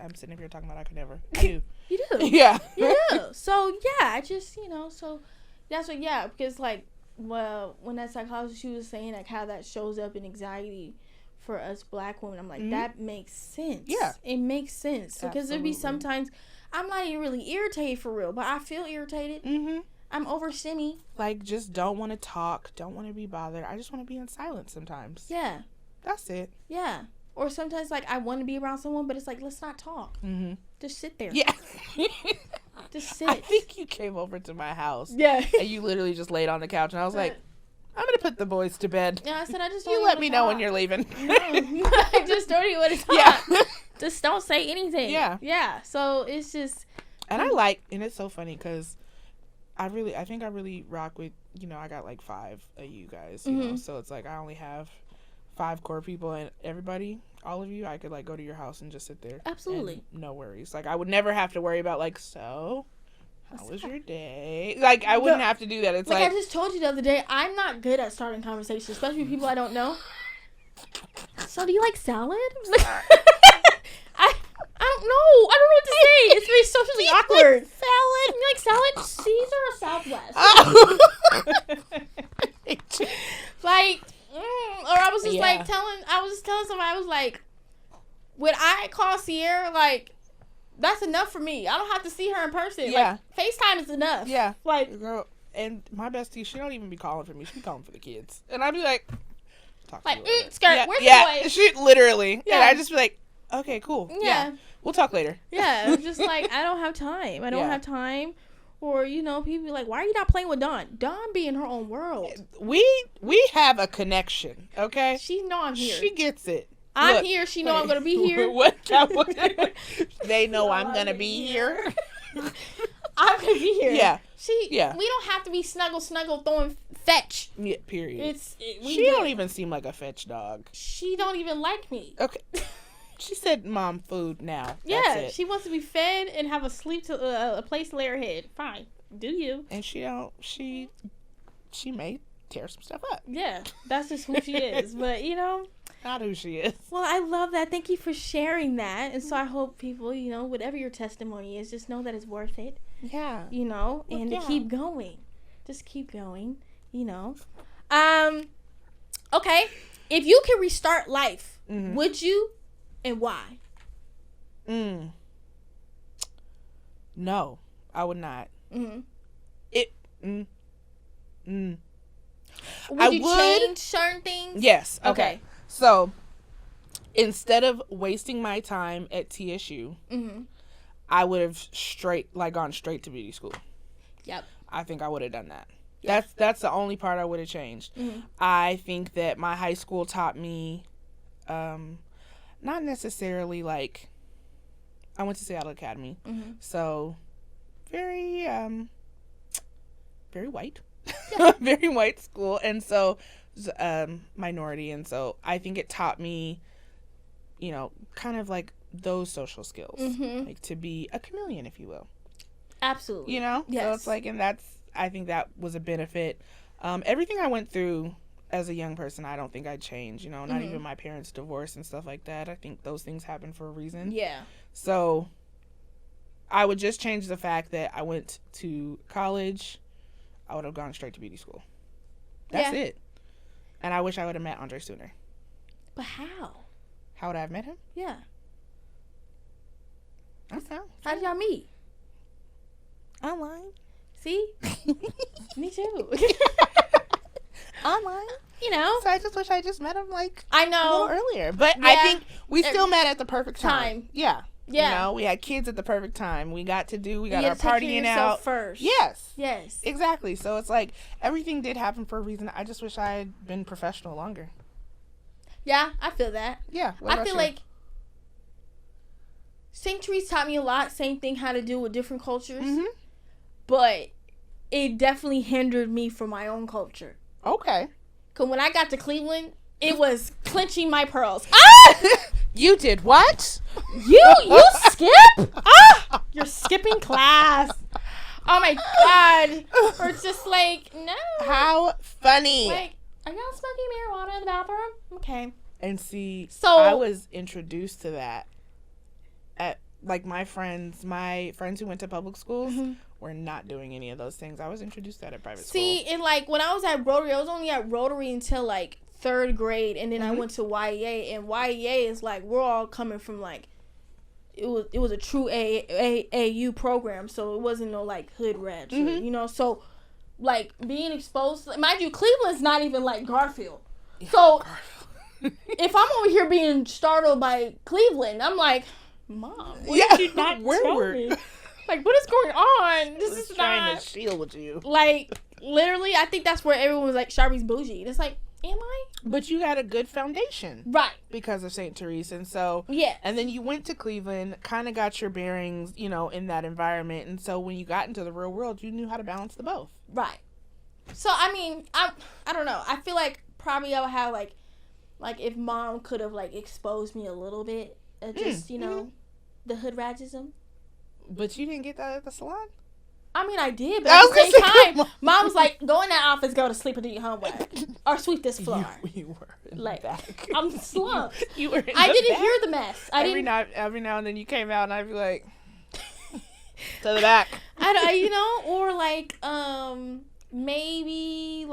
I'm sitting up here talking about I could never. I do. You do. Yeah. You do. So, yeah, I just, so that's what, because, like, well, when that psychologist, she was saying, like, how that shows up in anxiety for us black women, I'm like, that makes sense. Yeah. It makes sense. Because there'd be sometimes, I'm not even really irritated for real, but I feel irritated. Mm-hmm. I'm overstimmy. Like, just don't want to talk, don't want to be bothered. I just want to be in silence sometimes. Yeah. That's it. Yeah. Or sometimes, like, I want to be around someone, but it's like, let's not talk. Mm-hmm. Just sit there. Yeah. Just sit. I think you came over to my house. Yeah. And you literally just laid on the couch, and I was like, I'm going to put the boys to bed. Yeah, I said, I just don't You let me know when you're leaving. No. I just don't even want to talk. Yeah. Just don't say anything. Yeah. Yeah. So, it's just. And and it's so funny, because I think I really rock with, I got like 5 of you guys, you know, so it's like I only have 5 core people, and everybody, all of you, I could like go to your house and just sit there. Absolutely. No worries. Like, I would never have to worry about, like, so how was your day? Like, I wouldn't have to do that. It's like I just told you the other day, I'm not good at starting conversations, especially with people I don't know. So, do you like salad? I don't know. I don't know what to say. It's very socially awkward. Salad? You like salad? Caesar or Southwest? Like, or I was just telling somebody, I was like, when I call Sierra, like, that's enough for me. I don't have to see her in person. Yeah. Like, FaceTime is enough. Yeah. Like, girl, and my bestie, she don't even be calling for me. She be calling for the kids. And I'd be like, talk to you later. Skirt, where's the boy? She literally. Yeah. And I'd just be like, okay, cool. Yeah. We'll talk later. Yeah. It's just like, I don't have time. I don't have time. Or, people be like, why are you not playing with Dawn? Dawn be in her own world. We have a connection, okay? She know I'm here. She gets it. I'm here. She know I'm gonna be here. What? They know I'm gonna be here. I'm gonna be here. Yeah. We don't have to be snuggle throwing fetch. Yeah. Period. She don't even seem like a fetch dog. She don't even like me. Okay. She said, "Mom, food now." Yeah. That's it. She wants to be fed and have a place to lay her head. Fine. Do you? And she don't. She may tear some stuff up. Yeah. That's just who she is. But not who she is. Well, I love that. Thank you for sharing that. And so I hope people, whatever your testimony is, just know that it's worth it. Yeah. And to keep going. Just keep going, Okay. If you could restart life, would you and why? No, I would not. Mm-hmm. Would you change certain things? Yes. Okay. So, instead of wasting my time at TSU, I would have gone straight to beauty school. Yep. I think I would have done that. Yep. That's the only part I would have changed. I think that my high school taught me, not necessarily I went to Seattle Academy, so very white. Yeah. Very white school, and so minority, and so I think it taught me, kind of like those social skills, like to be a chameleon, if you will. Absolutely. Yes. So it's and I think that was a benefit. Everything I went through as a young person, I don't think I'd change. Not even my parents' divorce and stuff like that. I think those things happen for a reason. Yeah. So I would just change the fact that I went to college. I would have gone straight to beauty school. That's it. And I wish I would have met Andre sooner. But how? How would I have met him? Yeah. I don't know. How did y'all meet? Online. See? Me too. Online. So I just wish I just met him I know a little earlier. But I think we still met at the perfect time. Yeah. Yeah. We had kids at the perfect time. We got our partying out first. Yes. Yes. Exactly. So it's everything did happen for a reason. I just wish I had been professional longer. Yeah, I feel that. Yeah. I feel like St. Therese taught me a lot. Same thing, how to deal with different cultures. But it definitely hindered me from my own culture. Okay. Because when I got to Cleveland, it was clenching my pearls. You did what? You skip? You're skipping class. Oh my God. Or it's just no. How funny. Are y'all smoking marijuana in the bathroom? Okay. And see, so I was introduced to that at my friends who went to public schools were not doing any of those things. I was introduced to that at private school. See, and when I was at Rotary, I was only at Rotary until third grade, and then I went to YEA, and YEA is we're all coming from it was a true AAU program, so it wasn't no hood rats, so being exposed, mind you, Cleveland's not even Garfield, so if I'm over here being startled by Cleveland, I'm Mom, what did you not tell me? What is going on? This is trying to shield you. Literally, I think that's where everyone was Sharpie's bougie. It's am I? But you got a good foundation. Right. Because of St. Therese. And so, yeah. And then you went to Cleveland, kind of got your bearings, in that environment. And so when you got into the real world, you knew how to balance the both. Right. So, I mean, I don't know. I feel probably I would have, if Mom could have, exposed me a little bit, just, the hood ragism. But you didn't get that at the salon? I mean, I did, but at the same time, Mom was go in that office, go to sleep, and do your homework. Or sweep this floor. You were in the back. I'm slumped. You were in I the didn't back? hear the mess. Every now and then you came out, and I'd be to the back. Or maybe,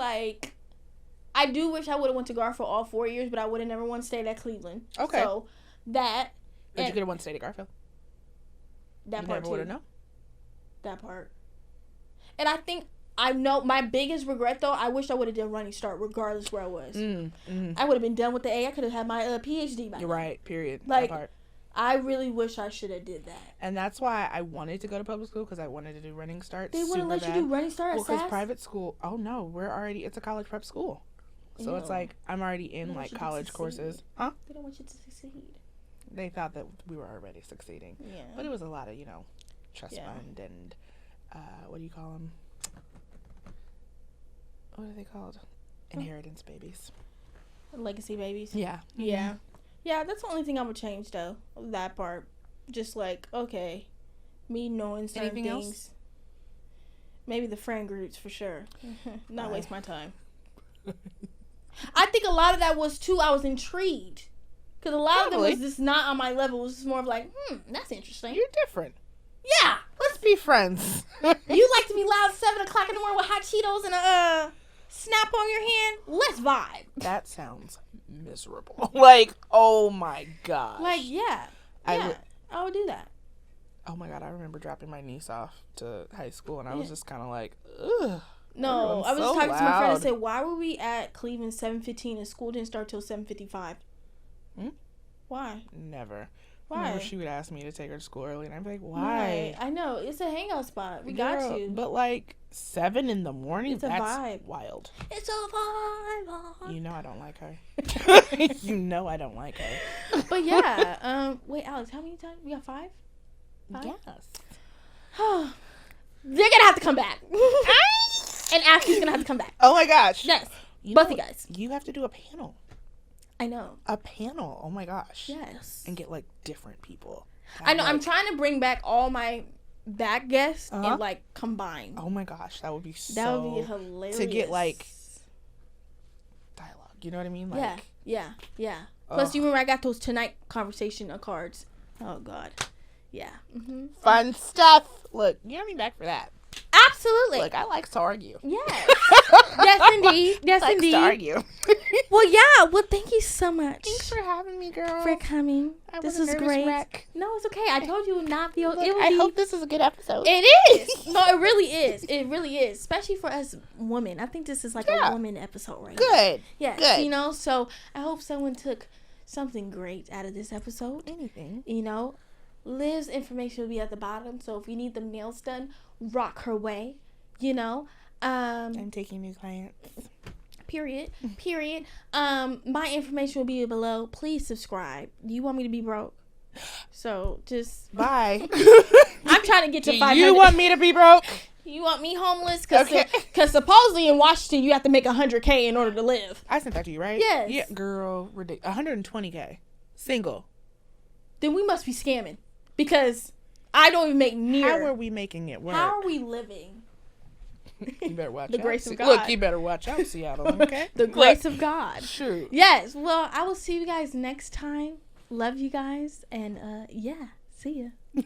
I do wish I would have went to Garfield all 4 years, but I would have never once stayed at Cleveland. Okay. So, that. But you could have once stayed at Garfield. That you part, never would have known. That part. And I think I know my biggest regret, though, I wish I would have done Running Start regardless where I was. I would have been done with the A. I could have had my PhD by now. You're right, period. That part. I really wish I should have did that. And that's why I wanted to go to public school, because I wanted to do Running Start. They wouldn't let you do Running Start at SAS? Because private school, oh no, it's a college prep school. So it's like I'm already in like college courses. Huh? They don't want you to succeed. They thought that we were already succeeding. Yeah. But it was a lot of, trust fund and what do you call them? What are they called? Inheritance babies. Legacy babies. Yeah. Yeah. Yeah, that's the only thing I would change though. That part. Just like, okay, me knowing certain Anything things. else? Maybe the friend groups for sure. Not waste my time. I think a lot of that was too, I was intrigued. Because a lot of them was just not on my level. It was just more of like, that's interesting. You're different. Yeah. Let's be friends. You like to be loud at 7 o'clock in the morning with hot Cheetos and a snap on your hand? Let's vibe. That sounds miserable. Like, oh my gosh. Like, yeah. I would do that. Oh my God, I remember dropping my niece off to high school and I was just kind of like, ugh. No, I was so just talking to my friend and loud. said, why were we at Cleveland 7:15 and school didn't start till 7:55? Why? Never. Why? Remember she would ask me to take her to school early and I'd be like, why? Right. I know. It's a hangout spot. We got you. But like 7 in the morning, It's a that's vibe. wild. It's a vibe. You know I don't like her. You know I don't like her. But yeah. Wait, Alex, how many times? We got 5? Yes. They're gonna have to come back. And Ashley's gonna have to come back. Oh my gosh. Yes. You Both know, you guys. You have to do a panel. I know. A panel. Oh my gosh. Yes. And get like different people. I know. I'm trying to bring back all my back guests and like combine. Oh my gosh, that would be That would be hilarious. to get like dialogue. You know what I mean? Like, yeah. Plus, you remember I got those tonight conversation cards. Oh God. Yeah. Mm-hmm. Fun stuff. Look, you got me back for that. Absolutely. Look, I like to argue. Yes. Yes, indeed. Yes, I like indeed. to argue. Well, yeah. Well, thank you so much. Thanks for having me, girl. For coming. This was great. Wreck. No, it's okay. I told you it would not be. Look, I hope this is a good episode. It is. No, it really is. It really is. Especially for us women. I think this is like a woman episode right now. Good. Yes. Good. You know, so I hope someone took something great out of this episode. Anything. You know, Liv's information will be at the bottom. So if you need the nails done, rock her way. You know. I'm taking new clients. Period. My information will be below. Please subscribe. Do you want me to be broke? So just bye. I'm trying to get to 500. You want me to be broke? You want me homeless? Because supposedly in Washington you have to make $100K in order to live. I sent that to you, right? Yes. Yeah, girl, ridiculous. $120K, single. Then we must be scamming because I don't even make near. How are we making it work? How are we living? You better watch The out. grace of God. Look, you better watch out, Seattle. Okay. The grace of God. Sure. Yes. Well, I will see you guys next time. Love you guys, and yeah, see ya.